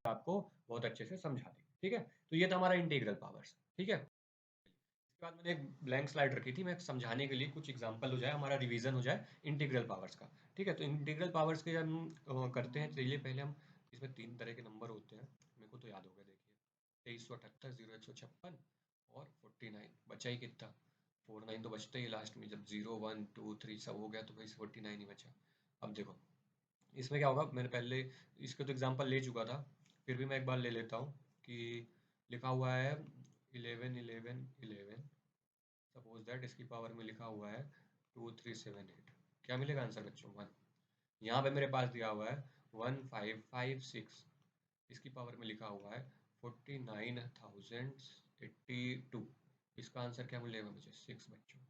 आपको बहुत अच्छे से समझा दें। ठीक है, तो ये था हमारा इंटीग्रल पावर्स। ठीक है, इसके बाद मैंने एक ब्लैंक स्लाइड रखी थी, मैं समझाने के लिए, कुछ एग्जांपल हो जाए, हमारा रिवीजन हो जाए इंटीग्रल पावर्स का। ठीक है, तो इंटीग्रल पावर्स के हम करते हैं, चलिए पहले हम, इसमें 3 तरह के नंबर होते हैं, मेरे को तो याद हो गया, देखिए 2378, 0156 और 49, बचा ही कितना, 49 तो बचता ही लास्ट में, जब 0 1 2 3 सब हो गया तो भाई 49 ही बचा। अब देखो इसमें क्या होगा, मैंने पहले इसके तो एग्जांपल ले चुका था, फिर भी मैं एक बार ले लेता हूँ कि लिखा हुआ है 11 11 11, सपोज दैट इसकी पावर में लिखा हुआ है 2378, क्या मिलेगा आंसर बच्चों, 1। यहाँ पे मेरे पास दिया हुआ है 1556, इसकी पावर में लिखा हुआ है 49,082, इसका आंसर क्या मिलेगा मुझे, 6 बच्चों।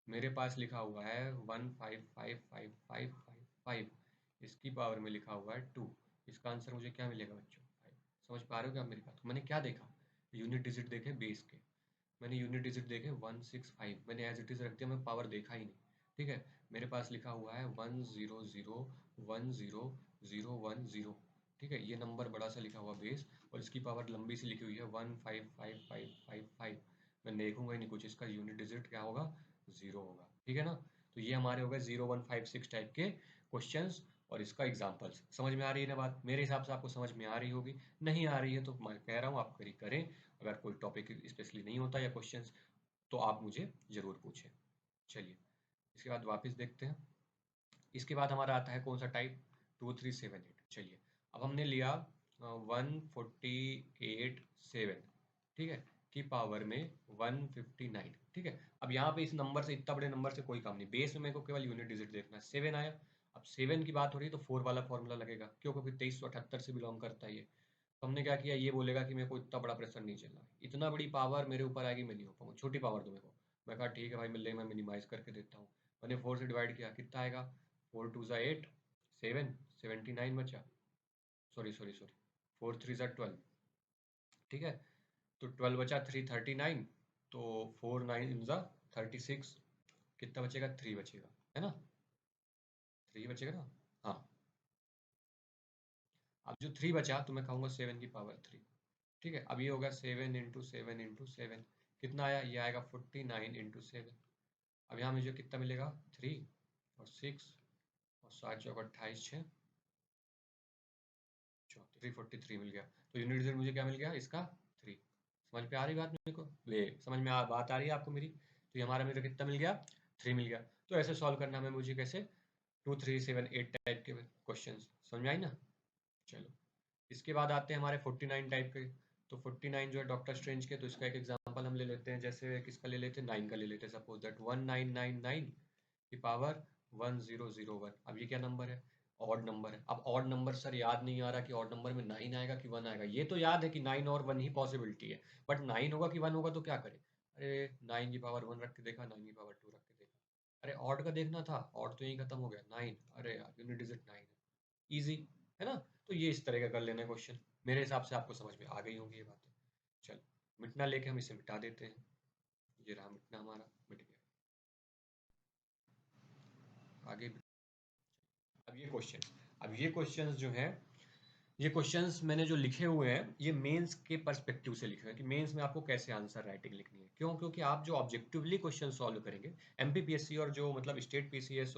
मेरे पास लिखा हुआ है 1555555, इसकी पावर में लिखा हुआ है 2, इसका आंसर मुझे क्या मिलेगा बच्चों, 5। समझ पा रहे हो क्या मेरी बात, मैंने क्या देखा, यूनिट डिजिट देखे बेस के, मैंने यूनिट डिजिट देखे 165, मैंने एज इट इज रख दिया, मैं पावर देखा ही नहीं। ठीक है, मेरे पास लिखा हुआ है 1001010, ठीक है, ये नंबर बड़ा सा लिखा हुआ बेस, और इसकी पावर लंबी सी लिखी हुई है 155555, मैं देखूंगा ही नहीं कुछ, इसका यूनिट डिजिट क्या होगा, 0 होगा। ठीक है ना, तो ये हमारे हो गए 0156 टाइप के क्वेश्चंस, और इसका एग्जांपल्स। समझ में आ रही है ना बात, मेरे हिसाब से आपको समझ में आ रही होगी, नहीं आ रही है तो मैं कह रहा हूँ आप करी करें, अगर कोई टॉपिक स्पेशली नहीं होता या क्वेश्चंस, तो आप मुझे ज़रूर पूछें। चलिए इसके बाद वापस देखते हैं, इसके बाद हमारा आता है कौन सा टाइप, 2378। चलिए अब हमने लिया 1487, ठीक है, की पावर में 159। ठीक है, अब यहाँ पे इस नंबर से, इतना बड़े नंबर से कोई काम नहीं, बेस में मेरे को केवल यूनिट डिजिट देखना है, 7 आया। अब 7 की बात हो रही है तो 4 वाला फॉर्मूला लगेगा, क्यों, क्योंकि 2378 से बिलोंग करता है ये। तो हमने क्या किया, ये बोलेगा कि मेरे को इतना बड़ा प्रेशर नहीं चलना, इतना बड़ी पावर मेरे ऊपर आएगी, मैं नहीं हो पाऊंगा, छोटी पावर दो मेरे को। मैं कहा ठीक है भाई, मिल मैं मिनिमाइज करके देता हूँ। मैंने 4 से डिवाइड किया, कितना आएगा, 4 2 8, 7 79 बचा, सॉरी सॉरी सॉरी, 4 3 12, ठीक है, तो 12 बचा, 3 39, तो 4 9 इन 36, कितना बचेगा, 3 बचेगा, है ना, 3 बचेगा ना, हाँ। अब जो 3 बचा तो मैं कहूँगा 7 की पावर 3। ठीक है, अब ये होगा 7 इंटू 7 इंटू 7, कितना आया, ये आएगा 49 इंटू 7। अब यहाँ मुझे कितना मिलेगा, 3 और 6 और 7 चौक 28 6 343 मिल गया। तो यूनिट डिजिट मुझे क्या मिल गया इसका, 3। समझ पे आ रही बात मेरे को, ले समझ में बात आ रही है आपको मेरी, तो ये हमारा मेरे कितना मिल गया, 3 मिल गया। तो ऐसे सॉल्व करना है मुझे, कैसे, 2 3 7 8 टाइप के क्वेश्चन, समझ में आई ना। चलो इसके बाद आते हैं हमारे 49 टाइप के। तो 49 जो है डॉक्टर स्ट्रेंज के, तो इसका एक एग्जांपल हम ले लेते हैं, जैसे किसका ले लेते हैं, 9 का ले लेते हैं, सपोज दैट 1999 की पावर 1001। अब ये क्या नंबर है, ऑड नंबर है। अब ऑड नंबर सर याद नहीं आ रहा कि ऑड नंबर में 9 आएगा कि 1 आएगा, ये तो याद है कि 9 और 1 ही पॉसिबिलिटी है, बट 9 होगा कि 1 होगा तो क्या करें, अरे 9 की पावर 1 रख के देखा, 9 की पावर 2 रख के देखा, अरे ऑड का देखना था, ऑड तो यही खत्म हो गया, 9, अरे यार यूनिट डिजिट 9 है, ईजी है ना। तो ये इस तरह का कर लेना क्वेश्चन, मेरे हिसाब से आपको समझ में आ गई होंगी ये बातें। चलो मिटना लेके हम इसे मिटा देते हैं, ये रहा मिटना, हमारा मिट गया। आगे अब ये क्वेश्चंस जो हैं, ये क्वेश्चंस मैंने जो लिखे हुए हैं, ये मेंस के पर्सपेक्टिव से लिखे हुए हैं कि मेंस में आपको कैसे आंसर राइटिंग लिखनी है। क्यों, क्योंकि आप जो ऑब्जेक्टिवली क्वेश्चन सॉल्व करेंगे, एमपीपीएससी और जो मतलब स्टेट पीसीएस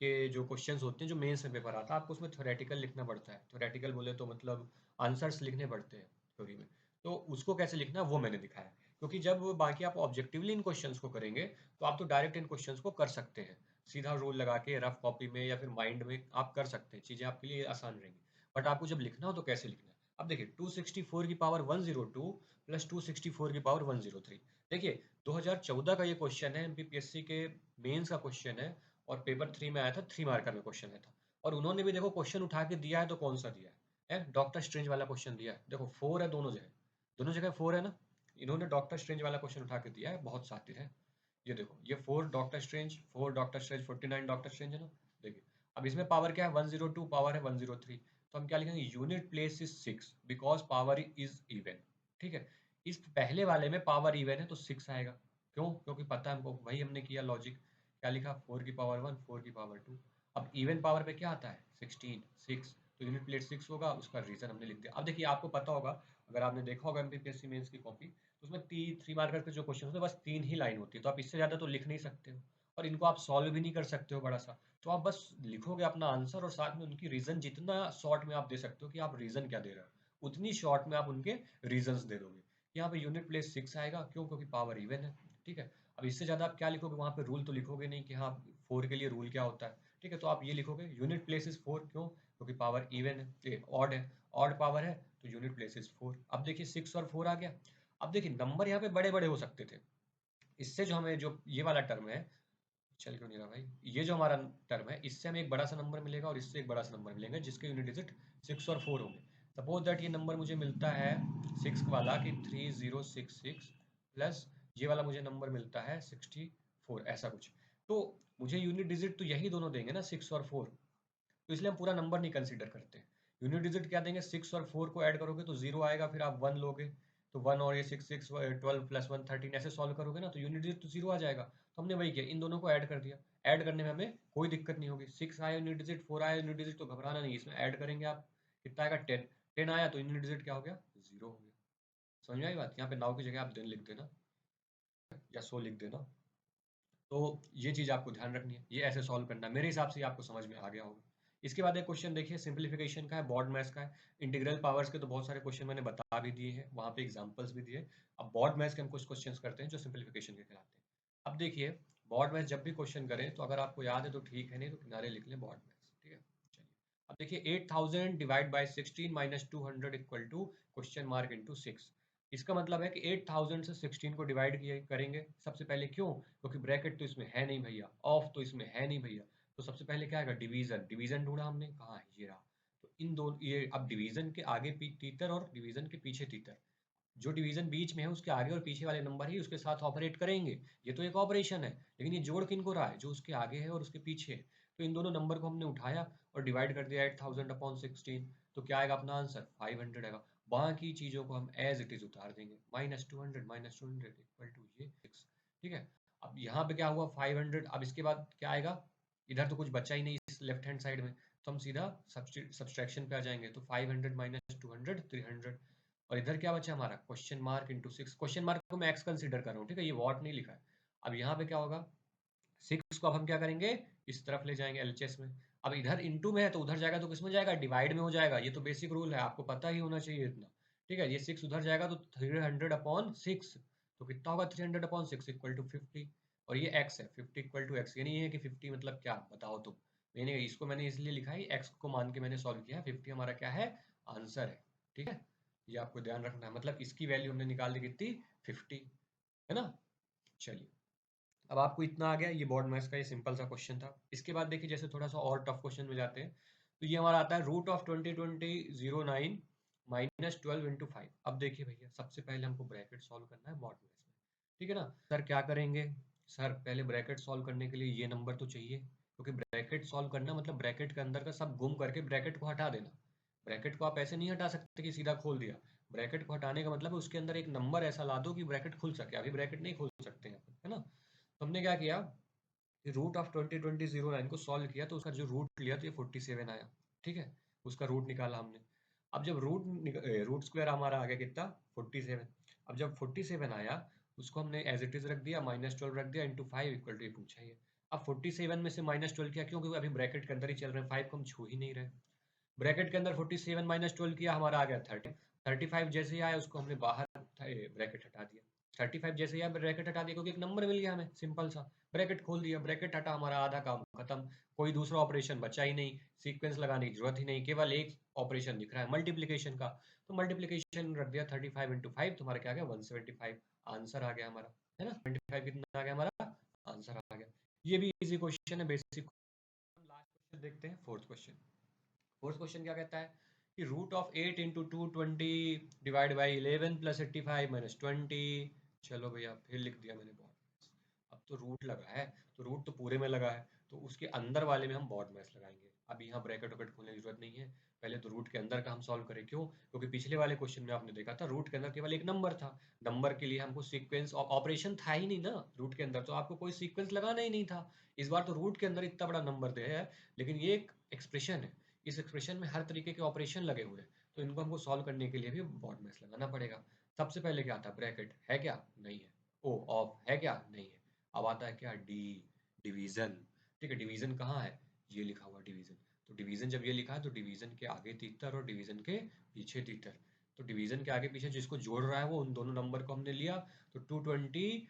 के जो क्वेश्चंस होते हैं, जो मेंस में पेपर आता है, आपको उसमें थ्योरेटिकल लिखना पड़ता है। थ्योरेटिकल बोले तो मतलब आंसर्स लिखने पड़ते हैं, थ्योरी में। तो उसको कैसे लिखना वो मैंने दिखाया, क्योंकि जब बाकी आप ऑब्जेक्टिवली इन क्वेश्चंस को करेंगे तो आप तो डायरेक्ट इन क्वेश्चंस को कर सकते हैं, सीधा रूल लगा के रफ कॉपी में या फिर माइंड में आप कर सकते हैं, चीज़ें आपके लिए आसान रहेंगी। बट आपको जब लिखना हो तो कैसे लिखना है, अब देखिए 264 की पावर 102 प्लस 264 की पावर 103। देखिए 2014 का ये क्वेश्चन है, एमपीपीएससी के मेंस का क्वेश्चन है, और पेपर 3 में आया था, 3 मार्कर में क्वेश्चन आया था। और उन्होंने भी देखो क्वेश्चन उठा के दिया है, तो कौन सा दिया है, डॉक्टर स्ट्रेंज वाला क्वेश्चन दिया है। देखो 4 है दोनों जगह 4 है ना। इन्होंने डॉक्टर स्ट्रेंज वाला क्वेश्चन उठा के दिया है, बहुत सातिर है। ये देखो ये 4 doctor strange, 4 doctor strange, 49 doctor strange है ना। देखिए अब इसमें पावर क्या है, 102, पावर है 103, तो हम क्या लिखेंगे, unit place is 6 because power is even. ठीक है, इस पहले वाले में पावर इवन है तो 6 आएगा। क्यों, क्योंकि पता है हमको, वही हमने किया लॉजिक, क्या लिखा, 4 की पावर 1, 4 की पावर 2। अब इवन पावर पे क्या आता है, 16, 6, तो यूनिट प्लेस 6 होगा, उसका रीजन हमने लिख दिया। अब देखिए आपको पता होगा, अगर आपने देखा होगा एमपीपीएससी मेंस की कॉपी, तो उसमें 3 मार्कर के जो क्वेश्चन होते हैं बस 3 ही लाइन होती है, तो आप इससे ज़्यादा तो लिख नहीं सकते हो, और इनको आप सॉल्व भी नहीं कर सकते हो बड़ा सा। तो आप बस लिखोगे अपना आंसर, और साथ में उनकी रीजन, जितना शॉर्ट में आप दे सकते हो कि आप रीजन क्या दे रहे हो, उतनी शॉर्ट में आप उनके रीजंस दे दोगे। यहाँ पे यूनिट प्लेस 6 आएगा, क्यों, क्योंकि पावर इवन है। ठीक है, अब इससे ज़्यादा आप क्या लिखोगे, वहाँ पे रूल तो लिखोगे नहीं कि हाँ 4 के लिए रूल क्या होता है। ठीक है, तो आप ये लिखोगे यूनिट प्लेस इज 4, क्यों, क्योंकि पावर इवन है, ऑड है, ऑड पावर है, तो यूनिट प्लेस इज 4। अब देखिए 6 और 4 आ गया। अब देखिए नंबर यहाँ पे बड़े बड़े हो सकते थे, इससे जो हमें जो ये वाला टर्म है, चल क्यों नहीं रहा भाई, ये जो हमारा टर्म है, इससे हमें एक बड़ा सा नंबर मिलेगा और इससे एक बड़ा सा नंबर मिलेगा, जिसके यूनिट डिजिट 6 और 4 होंगे। सपोज दैट ये नंबर मुझे मिलता है 6 वाला कि 3066, प्लस ये वाला मुझे नंबर मिलता है 64, ऐसा कुछ। तो मुझे यूनिट डिजिट तो यही दोनों देंगे ना, 6 और 4, तो इसलिए हम पूरा नंबर नहीं कंसीडर करते। यूनिट डिजिट क्या देंगे, 6 और 4 को ऐड करोगे तो 0 आएगा, फिर आप 1 लोगे तो 1, और ये 6, 6, 12 प्लस 1 13, ऐसे सॉल्व करोगे ना, तो यूनिट डिजिट तो 0 आ जाएगा। तो हमने वही किया, इन दोनों को ऐड कर दिया। ऐड करने में हमें कोई दिक्कत नहीं होगी, 6 आया यूनिट डिजिट, 4 आया यूनिट डिजिट, तो घबराना नहीं, इसमें ऐड करेंगे आप, कितना आएगा, 10। 10 आया तो यूनिट डिजिट क्या हो गया, 0 हो गया। समझ में आई बात, यहाँ पे नाउ की जगह आप 10 लिख देना या 100 लिख देना। तो ये चीज़ आपको ध्यान रखनी है, ये ऐसे सॉल्व करना है। मेरे हिसाब से आपको समझ में आ गया होगा। इसके बाद एक क्वेश्चन देखिए, सिंप्लीफिकेशन का है, बॉड मैथ्स का है। इंटीग्रल पावर्स के तो बहुत सारे क्वेश्चन मैंने बता भी दिए हैं, वहाँ पे एग्जांपल्स भी दिए। अब बॉड मैथ्स के हम कुछ क्वेश्चंस करते हैं जो सिंप्लीफिकेशन के कहलाते हैं। अब देखिए बॉड मैथ्स जब भी क्वेश्चन करें तो अगर आपको याद है तो ठीक है, नहीं तो किनारे लिख लें बॉड मैथ्स। ठीक है, चलिए अब देखिए 8000 divide by 16 minus 200 equal to question mark into 6। इसका मतलब है कि 8000 से 16 को डिवाइड करेंगे सबसे पहले, क्यों, क्योंकि ब्रैकेट तो इसमें है नहीं भैया, ऑफ तो इसमें है नहीं भैया, तो सबसे पहले क्या आएगा, डिवीजन। डिवीजन ढूंढा हमने, कहाँ है, ये रहा। तो इन दोनों, ये अब डिवीजन के आगे तीतर और डिवीजन के पीछे तीतर, जो डिवीजन बीच में है उसके आगे और पीछे वाले नंबर ही उसके साथ ऑपरेट करेंगे। ये तो एक ऑपरेशन है, लेकिन ये जोड़ किनको रहा है, जो उसके आगे है और उसके पीछे है। तो इन दोनों नंबर को हमने उठाया और डिवाइड कर दिया 8000 अपॉन 16, तो क्या आएगा अपना आंसर, 500 आएगा। बाकी चीज़ों को हम एज इट इज उतार देंगे, -200 -200 इक्वल टू ये 6। ठीक है, अब यहाँ पे क्या हुआ, 500। अब इसके बाद क्या आएगा, इधर तो कुछ बचा ही नहीं इस लेफ्ट हैंड साइड में, तो हम सीधा सब्सट्रैक्शन पे आ जाएंगे, तो 500 -200 300, और इधर क्या बचा हमारा, question mark into 6। Question mark को मैं एक्स कंसीडर कर रहा हूँ, ठीक है, ये वॉट नहीं लिखा है। अब यहाँ पे क्या होगा, 6 को अब हम क्या करेंगे, इस तरफ ले जाएंगे एलएचएस में। अब इधर इंटू में है तो उधर जाएगा तो किस में जाएगा, डिवाइड में हो जाएगा। ये तो बेसिक रूल है, आपको पता ही होना चाहिए इतना। ठीक है, ये 6 उधर जाएगा तो 300 अपॉन 6, तो कितना होगा, 300 अपॉन 6 इक्वल टू 50। और ये एक्स है, 50 इक्वल टू एक्स, ये नहीं है कि 50 मतलब क्या, बताओ तुम। मैंने इसको मैंने इसलिए लिखा है, एक्स को मान के मैंने सॉल्व किया है, 50 हमारा क्या है, आंसर है। ठीक है, ये आपको ध्यान रखना है, मतलब इसकी वैल्यू हमने निकाल दी कितनी, 50, है ना। चलिए अब आपको इतना आ गया, ये बोर्ड मैथ्स का ये सिंपल सा क्वेश्चन था। इसके बाद देखिए जैसे थोड़ा सा और टफ क्वेश्चन में जाते हैं, तो ये हमारा आता है रूट ऑफ 2020 माइनस 12 इंटू 5। अब देखिए भैया सबसे पहले हमको ब्रैकेट सॉल्व करना है बोर्ड मैथ्स में, ठीक है ना। सर क्या करेंगे, सर पहले ब्रैकेट सॉल्व करने के लिए ये नंबर तो चाहिए, क्योंकि ब्रैकेट सॉल्व करना मतलब ब्रैकेट के अंदर का सब गुम करके ब्रैकेट को हटा देना। ब्रैकेट को आप ऐसे नहीं हटा सकते कि सीधा खोल दिया। ब्रैकेट को हटाने का मतलब है उसके अंदर एक नंबर ऐसा ला दो कि ब्रैकेट खुल सके। अभी ब्रैकेट नहीं खोल सकते हैं, है ना। तो हमने क्या किया, रूट ऑफ 2020 को सॉल्व किया, तो उसका जो रूट लिया तो ये 47 आया। ठीक है, उसका रूट निकाला हमने। अब जब रूट स्क्वायर हमारा आ गया कितना, 47। अब जब 47 आया, उसको हमने एज इट इज रख दिया, -12 रख दिया इंटू 5 इक्वल टू, ये पूछा ही है। अब 47 में से -12 किया, क्योंकि अभी ब्रैकेट के अंदर ही चल रहे हैं, 5 को हम छू ही नहीं रहे। ब्रैकेट के अंदर 47 -12 किया, हमारा आ गया 30। 35 जैसे ही आया उसको हमने बाहर ब्रैकेट हटा दिया। 35 जैसे ही आया ब्रैकेट हटा दिया क्योंकि एक नंबर मिल गया हमें, सिंपल सा। ब्रैकेट खोल दिया, ब्रैकेट हटा, हमारा आधा काम खत्म। कोई दूसरा ऑपरेशन बचा ही नहीं, सीक्वेंस लगाने की जरूरत ही नहीं, केवल एक ऑपरेशन दिख रहा है मल्टीप्लीकेशन का। तो मल्टीप्लीकेशन रख दिया 35 इंटू 5, तो हमारा क्या आ गया 175, आंसर आ गया हमारा, है ना। 25 कितना आ गया हमारा, आंसर आ गया। ये भी इजी क्वेश्चन है, बेसिक। लास्ट क्वेश्चन देखते हैं, फोर्थ क्वेश्चन। फोर्थ क्वेश्चन क्या कहता है कि root of 8 into 220 divide by 11 plus 85 minus 20। चलो भैया फिर लिख दिया मैंने बॉड। अब तो रूट लगा है, तो रूट तो पूरे में लगा है, तो उसके अंदर वाले में हम बॉड मैथ लगाएंगे। अब यहाँ ब्रैकेट वैकेट खोलने की जरूरत नहीं है, पहले तो रूट के अंदर का हम सॉल्व करें। क्यों? क्योंकि पिछले वाले क्वेश्चन में आपने देखा था रूट के अंदर केवल एक नंबर था, नंबर के लिए हमको सीक्वेंस ऑपरेशन था ही नहीं ना रूट के अंदर, तो आपको कोई सीक्वेंस लगाना ही नहीं था। इस बार तो रूट के अंदर इतना बड़ा नंबर दे है, लेकिन ये एक एक्सप्रेशन है, इस एक्सप्रेशन में हर तरीके के ऑपरेशन लगे हुए हैं, तो इनको हमको सॉल्व करने के लिए भी बॉड मैथ लगाना पड़ेगा। सबसे पहले क्या आता है, ब्रैकेट है क्या, नहीं है। ओ ऑफ है क्या, नहीं है। अब आता है क्या, डी, डिवीजन। ठीक है, डिवीजन कहाँ है, ये लिखा हुआ डिवीजन। तो डिवीजन जब ये लिखा है तो डिवीजन के आगे तीतर और डिवीजन के पीछे तीतर। तो डिवीजन के आगे पीछे जिसको जोड़ रहा है वो उन दोनों नंबर को हमने लिया। तो 220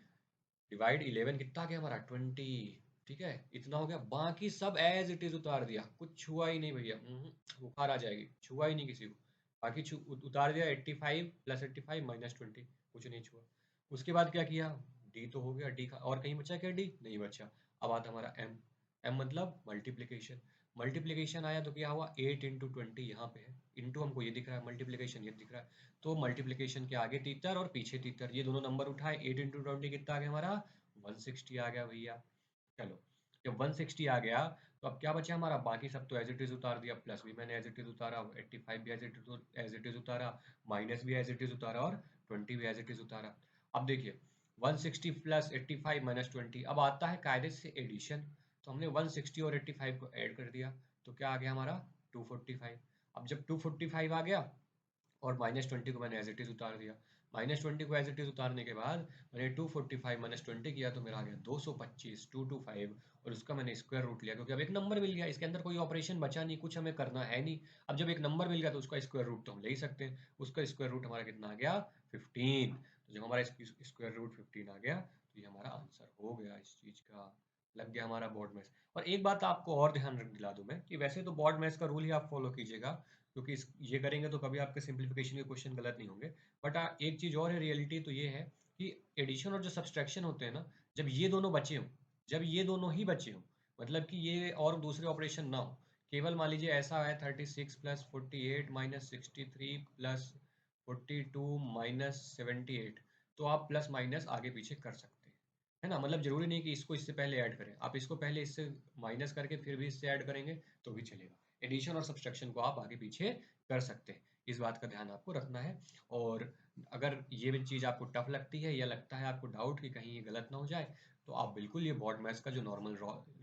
डिवाइड 11 कितना आ गया हमारा 20। ठीक है, इतना हो गया। बाकी सब एज इट इज उतार दिया, कुछ छुआ ही नहीं भैया, बुखार आ जाएगी, छुआ ही नहीं किसी को। बाकी उतार दिया 85 प्लस 85 माइनस 20, कुछ नहीं छुआ। उसके बाद क्या किया, डी तो हो गया, डी का और कहीं बचा क्या, डी नहीं बचा। अब आता हमारा एम। एम मतलब मल्टीप्लीकेशन। मल्टीप्लीकेशन आया तो क्या हुआ, 8 इंटू 20 यहाँ पे है, इंटू हमको ये दिख रहा है, मल्टीप्लीकेशन ये दिख रहा है। तो मल्टीप्लीकेशन के आगे तीतर और पीछे तीतर, ये दोनों नंबर उठाए, 8 इंटू 20 कितना आ गया हमारा, 160 आ गया भैया। चलो, जब 160 आ गया तो अब क्या बचा हमारा, बाकी सब तो एज इट इज उतार दिया, प्लस भी मैंने एज इट इज उतारा, 85 भी एज इट इज उतारा, माइनस भी एज इट इज उतारा और 20 भी एज इट इज उतारा। अब देखिए 160 प्लस 85 माइनस 20, अब आता है कायदे से एडिशन। तो हमने 160 और 85 को ऐड कर दिया, तो क्या आ गया हमारा 245। अब जब 245 आ गया और -20 को मैंने एज इट इज उतार दिया, -20 को एज इट इज उतारने के बाद मैंने 245 -20 किया तो मेरा आ गया 225, 225, और उसका मैंने स्क्वायर रूट लिया क्योंकि अब एक नंबर मिल गया, इसके अंदर कोई ऑपरेशन बचा नहीं, कुछ हमें करना है नहीं। अब जब एक नंबर मिल गया तो उसका स्क्वायर रूट तो हम ले ही सकते हैं, उसका स्क्वायर रूट हमारा कितना आ गया 15। तो जब हमारा स्क्वायर रूट 15 आ गया तो ये हमारा आंसर हो गया इस चीज का, लग गया हमारा बॉड मैथ। और एक बात आपको और ध्यान रख दिला दूं मैं कि वैसे तो बॉड मैथ का रूल ही आप फॉलो कीजिएगा, क्योंकि ये करेंगे तो कभी आपके सिंप्लीफिकेशन के क्वेश्चन गलत नहीं होंगे। बट एक चीज़ और है, रियलिटी तो ये है कि एडिशन और जो सब्सट्रैक्शन होते हैं ना, जब ये दोनों बचे हों, जब ये दोनों ही बचे हों, मतलब कि ये और दूसरे ऑपरेशन ना हो, केवल मान लीजिए ऐसा है 36 प्लस 48 माइनस 63 प्लस 42 माइनस 78, तो आप प्लस माइनस आगे पीछे कर सकते हैं, है ना। मतलब जरूरी नहीं कि इसको इससे पहले ऐड करें, आप इसको पहले इससे माइनस करके फिर भी इससे ऐड करेंगे तो भी चलेगा। एडिशन और सब्सट्रैक्शन को आप आगे पीछे कर सकते हैं, इस बात का ध्यान आपको रखना है। और अगर ये भी चीज़ आपको टफ लगती है या लगता है आपको डाउट कि कहीं ये गलत ना हो जाए, तो आप बिल्कुल ये बॉड मैथ्स का जो नॉर्मल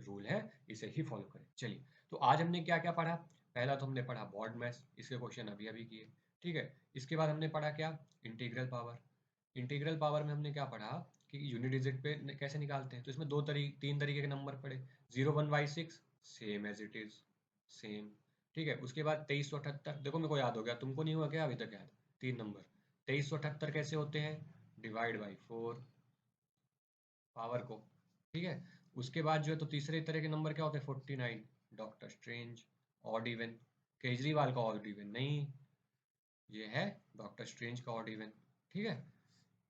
रूल है इसे ही फॉलो करें। चलिए, तो आज हमने क्या क्या पढ़ा। पहला तो हमने पढ़ा बॉड मैथ्स, इसके क्वेश्चन अभी अभी किए, ठीक है। इसके बाद हमने पढ़ा क्या, इंटीग्रल पावर। इंटीग्रल पावर में हमने क्या पढ़ा कि यूनिट डिजिट पे कैसे निकालते हैं। तो इसमें तीन तरीके के नंबर पढ़े, 0 1 by 6 same as it is, same. ठीक है, उसके बाद 2378, देखो मेरे को याद हो गया, तुमको नहीं हुआ क्या अभी तक याद, तीन नंबर। 2378 कैसे होते हैं, डिवाइड बाई 4 पावर को, ठीक है। उसके बाद जो है तो तीसरे तरह के नंबर क्या होते हैं, 49 doctor strange, odd even. Kejriwal का ऑड इवन नहीं, ये है डॉक्टर स्ट्रेंज का ऑड इवन, ठीक है।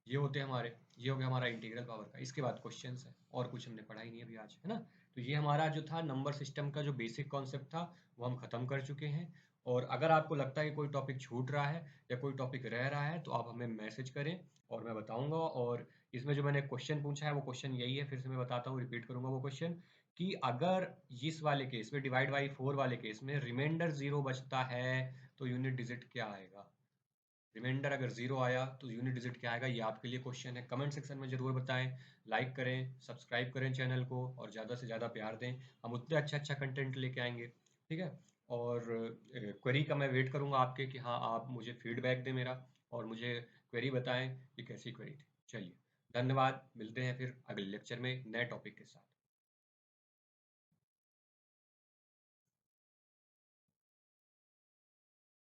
ये होते हैं हमारे, ये हो गया हमारा इंटीग्रल पावर का। इसके बाद क्वेश्चंस है, और कुछ हमने पढ़ा ही नहीं अभी आज, है ना। तो ये हमारा जो था नंबर सिस्टम का जो बेसिक कॉन्सेप्ट था वो हम खत्म कर चुके हैं। और अगर आपको लगता है कि कोई टॉपिक छूट रहा है या कोई टॉपिक रह रहा है तो आप हमें मैसेज करें और मैं बताऊंगा। और इसमें जो मैंने क्वेश्चन पूछा है वो क्वेश्चन यही है, फिर से मैं बताता हूँ, रिपीट करूंगा वो क्वेश्चन, कि अगर इस वाले केस में डिवाइड बाई 4 वाले केस में रिमाइंडर 0 बचता है तो यूनिट डिजिट क्या आएगा। रिमाइंडर अगर 0 आया तो यूनिट डिजिट क्या आएगा, ये आपके लिए क्वेश्चन है। कमेंट सेक्शन में जरूर बताएं, लाइक करें, सब्सक्राइब करें चैनल को और ज़्यादा से ज़्यादा प्यार दें, हम उतने अच्छा अच्छा कंटेंट लेके आएंगे, ठीक है। और क्वेरी का मैं वेट करूंगा आपके कि हाँ आप मुझे फीडबैक दें मेरा, और मुझे क्वेरी बताएं कि कैसी क्वेरी थी। चलिए, धन्यवाद, मिलते हैं फिर अगले लेक्चर में नए टॉपिक के साथ।